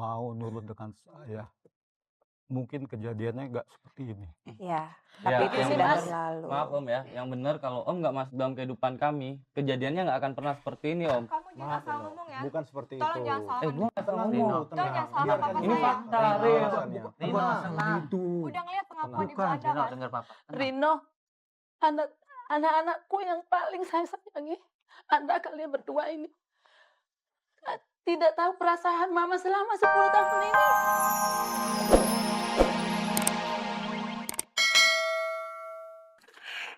mau nurut dengan saya. Mungkin kejadiannya nggak seperti ini. Ya, Ya, tapi itu yang sudah benar, berlalu. maaf Om ya, yang benar kalau Om nggak masuk dalam kehidupan kami, kejadiannya nggak akan pernah seperti ini Om. Kamu jangan asal ngomong ya. Bukan seperti Tolong itu. jangan salahkan. Gue nggak salah Rino, ngomong. Jangan salahkan biarkan papa Ini saya. fakta, Rino, Rino. alasannya. Rino, Bukan gitu. Udah ngeliat pengakuan ibu Bukan, Anda Rino, kan? dengar Papa. Rino, anak-anakku yang paling saya sayangi, Anda kalian berdua ini tidak tahu perasaan Mama selama 10 tahun ini.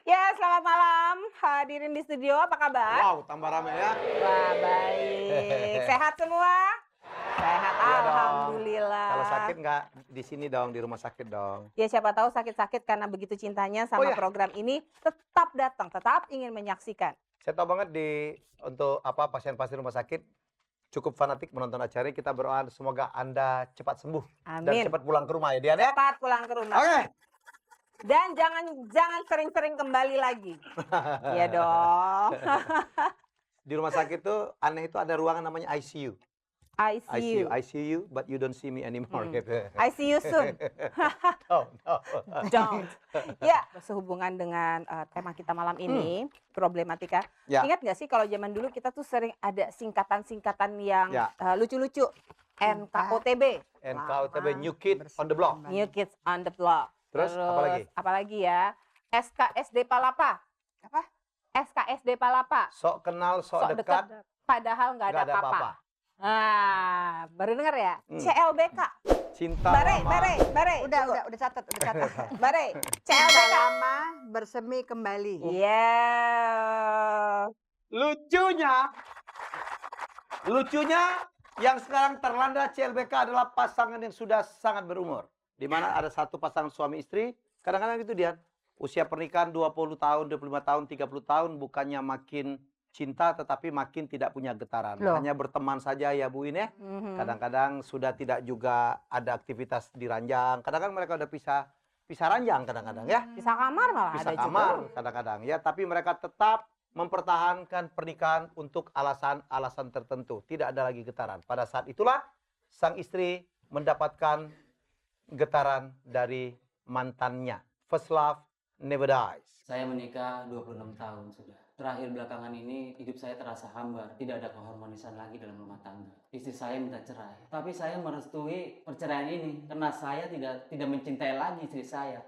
Ya, selamat malam hadirin di studio, apa kabar? Wow, tambah rame ya. Wah, baik. Sehat semua? Sehat, Iya dong. alhamdulillah. Kalau sakit nggak di sini dong, di rumah sakit dong. Ya siapa tahu sakit-sakit karena begitu cintanya sama Oh, ya. program ini tetap datang, tetap ingin menyaksikan. Saya tahu banget untuk pasien-pasien rumah sakit cukup fanatik menonton acara ini. Kita berdoa semoga Anda cepat sembuh dan Amin. cepat pulang ke rumah ya Dian ya. Cepat pulang ke rumah. Oke. Dan jangan sering-sering kembali lagi. Iya dong. Di rumah sakit tuh aneh itu ada ruangan namanya ICU. I see you. I see you, but you don't see me anymore. Gitu. I see you soon. No. Don't. Ya, sehubungan dengan tema kita malam ini, problematika. Ya. Ingat nggak sih kalau zaman dulu kita tuh sering ada singkatan-singkatan yang Ya. lucu-lucu. NKOTB. NKOTB, New Kid on the Block. New Kids on the Block. Terus apa lagi? Apalagi ya? SKSD Palapa. Apa? SKSD Palapa. Sok kenal, sok dekat, Padahal nggak ada nggak ada apa-apa. apa-apa. Ah, baru denger ya? CLBK. Cinta Bare. Udah catat. Bare. CLBK. Lama bersemi kembali. Iya. Lucunya yang sekarang terlanda CLBK adalah pasangan yang sudah sangat berumur. Di mana ada satu pasangan suami istri, kadang-kadang gitu dia. Usia pernikahan 20 tahun, 25 tahun, 30 tahun bukannya makin cinta tetapi makin tidak punya getaran. Loh. Hanya berteman saja ya Bu ini. Kadang-kadang sudah tidak juga ada aktivitas di ranjang. Kadang-kadang mereka udah pisah ranjang kadang-kadang ya. Bisa kamar malah Bisa ada kamar juga. kadang-kadang ya, tapi mereka tetap mempertahankan pernikahan untuk alasan-alasan tertentu. Tidak ada lagi getaran. Pada saat itulah sang istri mendapatkan getaran dari mantannya. First love never dies. Saya menikah 26 tahun sudah. Terakhir belakangan ini hidup saya terasa hambar, tidak ada keharmonisan lagi dalam rumah tangga. Istri saya minta cerai, tapi saya merestui perceraian ini karena saya tidak mencintai lagi istri saya.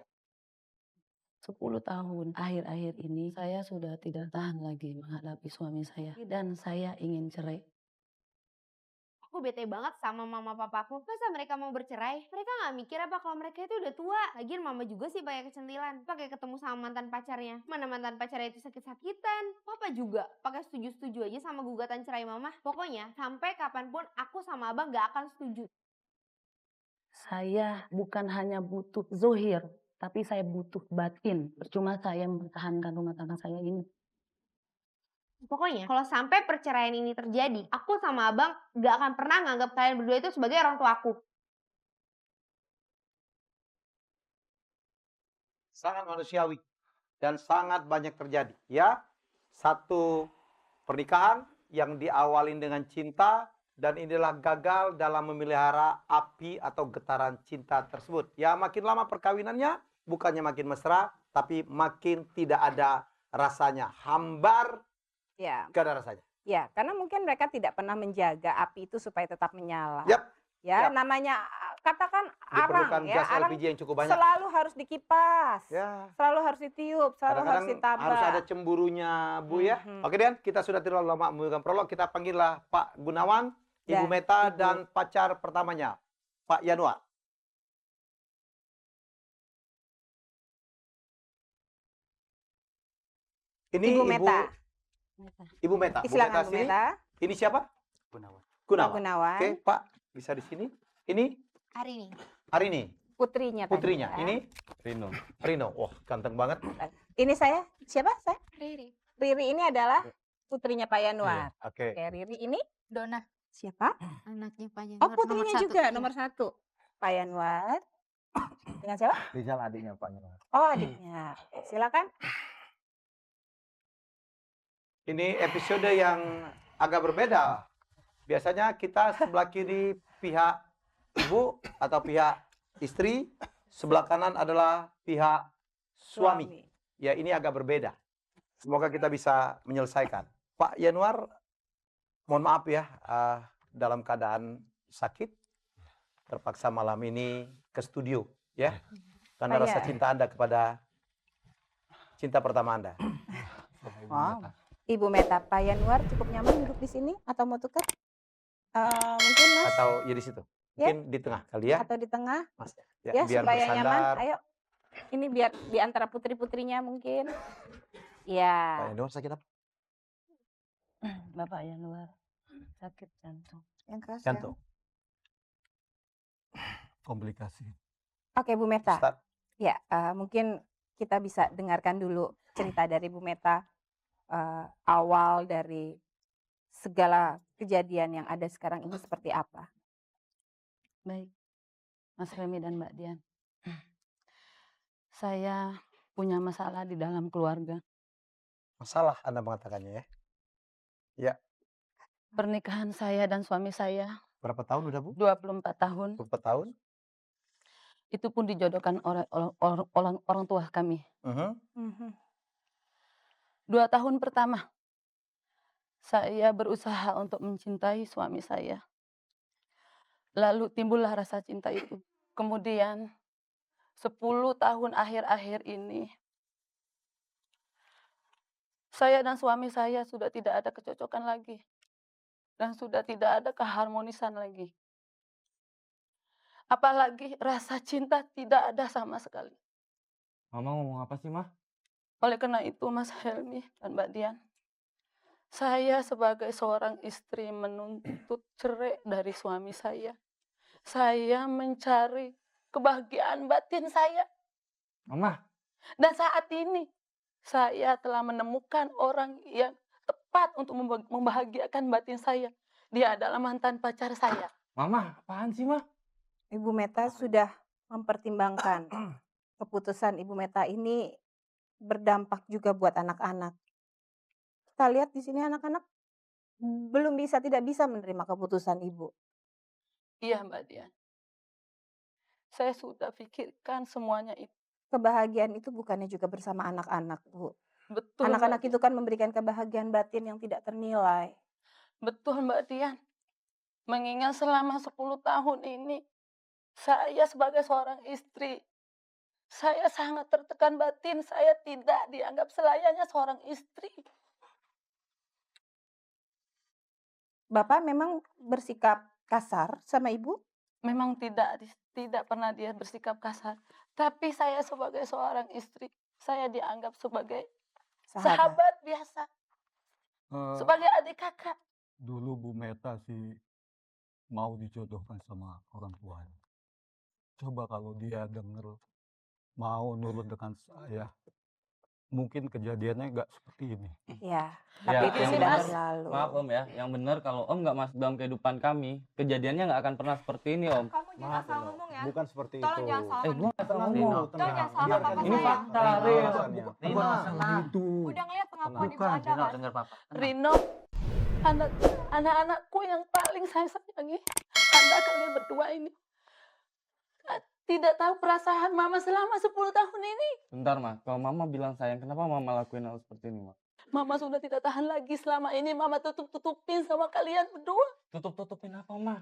10 tahun akhir-akhir ini saya sudah tidak tahan lagi menghadapi suami saya dan saya ingin cerai. Aku bete banget sama mama papaku. Masa mereka mau bercerai? Mereka nggak mikir apa kalau mereka itu udah tua? Lagian mama juga sih banyak kecentilan. Pakai ketemu sama mantan pacarnya. Mana mantan pacarnya itu sakit-sakitan. Papa juga pakai setuju-setuju aja sama gugatan cerai mama. Pokoknya sampai kapanpun aku sama abang nggak akan setuju. Saya bukan hanya butuh zohir, tapi saya butuh batin. Percuma saya mempertahankan rumah tangga saya ini. Pokoknya kalau sampai perceraian ini terjadi, aku sama abang nggak akan pernah nganggap kalian berdua itu sebagai orang tua aku. Sangat manusiawi dan sangat banyak terjadi ya. Satu pernikahan yang diawali dengan cinta dan inilah gagal dalam memelihara api atau getaran cinta tersebut. Ya makin lama perkawinannya bukannya makin mesra tapi makin tidak ada rasanya. Hambar, Ya. gak ada rasanya. Ya, karena mungkin mereka tidak pernah menjaga api itu supaya tetap menyala. Yap. Ya, Yap. namanya katakan Diperlukan arang ya, gas arang LPG yang cukup banyak. selalu harus dikipas. Ya. Selalu harus ditiup, selalu harus Kadang-kadang ditabrak. harus ada cemburunya Bu ya. Oke Dian, kita sudah terlalu lama memberikan prolog. Kita panggillah Pak Gunawan, Ibu Dan Meta, Ibu. dan pacar pertamanya, Pak Yanuar. Ini Ibu Meta. Ibu Meta. Bu Silakan Bu sini. Meta. Ini siapa? Gunawan. Pak Gunawan. Gunawan. Oke, Pak bisa di sini. Ini Hari ini. Arini, Putrinya tadi, putrinya. ya. Ini Rino. Rino. Wah, ganteng banget. Ini saya, siapa saya? Riri. Riri ini adalah putrinya Pak Yanuar. Oke. Oke, Riri ini Dona. siapa? Anaknya Pak Januar. Oh, putrinya juga nomor 1. Pak Yanuar. Dengan siapa? Rizal adiknya Pak Yanuar. Oh, adiknya. Silakan. Ini episode yang agak berbeda. Biasanya kita sebelah kiri pihak ibu atau pihak istri, sebelah kanan adalah pihak suami. Ya, ini agak berbeda. Semoga kita bisa menyelesaikan. Pak Yanuar, mohon maaf ya, dalam keadaan sakit, terpaksa malam ini ke studio, ya. Karena Pak rasa Yan. cinta Anda kepada cinta pertama Anda. Wow. Ibu Meta, Pak Yanuar cukup nyaman duduk di sini atau mau tukar? Mungkin Mas Atau ya di situ. Ya. Mungkin di tengah kali ya, atau di tengah Mas. ya biar supaya nyaman. bersandar. Ayo, ini biar di antara putri-putrinya mungkin. Pak Ya, Yanuar sakit apa? Bapak Yanuar sakit jantung. Yang keras ya. Jantung. Komplikasi. oke Bu Meta. Ustaz. Ya, mungkin kita bisa dengarkan dulu cerita dari Bu Meta, awal dari segala kejadian yang ada sekarang ini seperti apa. Baik, Mas Remi dan Mbak Dian. Saya punya masalah di dalam keluarga. Masalah Anda mengatakannya ya. Pernikahan saya dan suami saya Berapa tahun udah, Bu? 24 tahun. 24 tahun. Itu pun dijodohkan oleh orang tua kami. Mhm. 2 tahun pertama, saya berusaha untuk mencintai suami saya. Lalu timbullah rasa cinta itu. Kemudian 10 tahun akhir-akhir ini, saya dan suami saya sudah tidak ada kecocokan lagi. Dan sudah tidak ada keharmonisan lagi. Apalagi rasa cinta tidak ada sama sekali. Mama ngomong apa sih, Mah? Oleh karena itu, Mas Helmi dan Mbak Dian, saya sebagai seorang istri menuntut cerai dari suami saya. Saya mencari kebahagiaan batin saya. Mama, Dan saat ini, saya telah menemukan orang yang tepat untuk membahagiakan batin saya. Dia adalah mantan pacar saya. Mama, apaan sih, Mah? Ibu Meta sudah mempertimbangkan keputusan Ibu Meta ini berdampak juga buat anak-anak. Kita lihat di sini anak-anak tidak bisa menerima keputusan Ibu. Iya, Mbak Dian. Saya sudah pikirkan semuanya itu. Kebahagiaan itu bukannya juga bersama anak-anak, Bu. Betul, Anak-anak Mbak itu kan memberikan kebahagiaan batin yang tidak ternilai. Betul, Mbak Dian. Mengingat selama 10 tahun ini, saya sebagai seorang istri, saya sangat tertekan batin. Saya tidak dianggap selayaknya seorang istri. Bapak memang bersikap kasar sama Ibu? Memang tidak pernah dia bersikap kasar. Tapi saya sebagai seorang istri, saya dianggap sebagai sahabat biasa. Eh, Sebagai adik kakak. Dulu Bu Meta sih mau dijodohkan sama orang tuanya. Coba kalau dia denger mau nurut dengan saya, mungkin kejadiannya nggak seperti ini. Ya, Ya, tapi itu yang sudah benar. berlalu. Maaf Om ya, yang benar kalau Om nggak masuk dalam kehidupan kami, kejadiannya nggak akan pernah seperti ini Om. Kamu jangan asal ngomong ya. Bukan seperti Tolong itu. jangan salahkan. Gue nggak salah Tenang, ngomong. Bu, tenang. jangan salah Biarkan papa dia. Ini saya. fakta, Tenang, Ril. alasannya. Rino, Tenang. Itu. Udah ngeliat pengakuan ibu Bukan, Anda kan? dengar Papa. Rino, anak-anakku yang paling saya sayangi, Anda kalian berdua ini tidak tahu perasaan Mama selama 10 tahun ini. Bentar Mah, kalau Mama bilang sayang, kenapa Mama lakuin hal seperti ini Mah? Mama sudah tidak tahan lagi selama ini. Mama tutup-tutupin sama kalian berdua. Tutup-tutupin apa Mah?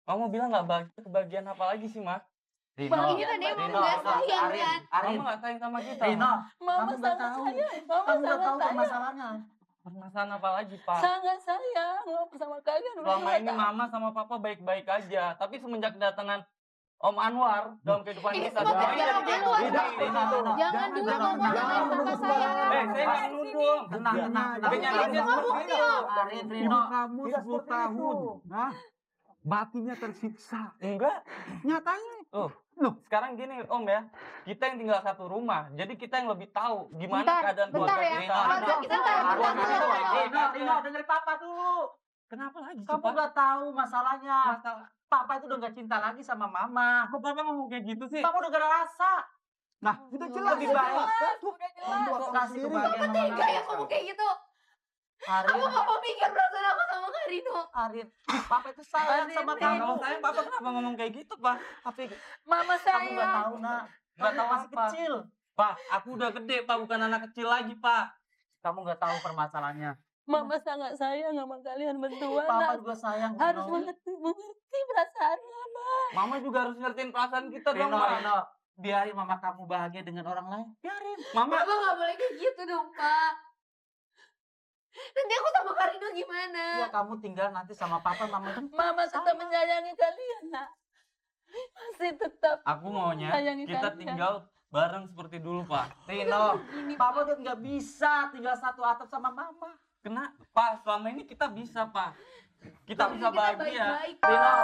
Mama bilang nggak bahagia, kebahagiaan apa lagi sih Mah? Bang, Kita deh mau Rino, nggak Rino, sayang Arin, kan? Mama nggak sayang sama kita. Mama sangat sayang. Mama sangat sayang. Permasalahan apa lagi Pak? Sangat sayang sama kalian. udah Selama 2 ini tahun. Mama sama Papa baik-baik aja, tapi semenjak kedatangan Om Anwar dalam kehidupan Ini kita, semua semuanya gara-gara jadi kayak Om Anwar. begini. Jangan dulu ngomong sama kakak saya. Saya nggak nuduh. Kenyataannya seperti itu. Ibu kamu 10 tahun. Nah, batinnya tersiksa. Enggak. Nyatanya. Sekarang gini Om ya, kita yang tinggal satu rumah, jadi kita yang lebih tahu gimana keadaan Bentar keluarga ya. kita. Keluarga kita Rino, dengerin papa dulu. Kenapa lagi sih Kamu Pak? udah tahu masalahnya. Masalah. Papa itu udah gak cinta lagi sama mama. Kok Papa ngomong kayak gitu sih? Kamu udah gak ada rasa. Nah, udah jelas. Lebih baik Udah jelas. untuk kasih kebahagiaan Bapak mama tega ya kamu. kamu kayak gitu. Arin, Aku gak mau mikir perasaan aku sama Kak Rino. Arin, papa itu sayang sama Arin, kamu. Kalau saya papa kenapa ngomong kayak gitu, Pak? Tapi Mama kamu saya. nggak tahu nak, Nggak tahu masih apa. kecil. Pak, aku udah gede, Pak, bukan anak kecil lagi, Pak. Kamu nggak tahu permasalahannya. Mama sangat sayang sama kalian berdua. Papa Nak. juga sayang. Harus Rino. mengerti perasaan Mama. Mama juga harus ngertiin perasaan kita dong, Rino, Pak. Rino, biarin mama kamu bahagia dengan orang lain. Biarin. Mama, Bapak gak boleh kayak gitu dong, Pak. Nanti aku sama Kak Rino gimana? Ya kamu tinggal nanti sama papa, mama. Mama tetap menyayangi kalian, Nak. Masih tetap aku maunya sayangi kita kalian. tinggal bareng seperti dulu, Pak. Rino, papa udah nggak bisa tinggal satu atap sama mama. Kena, Pak, selama ini kita bisa, Pak. Kita bisa bahagia. baik-baik. Rino.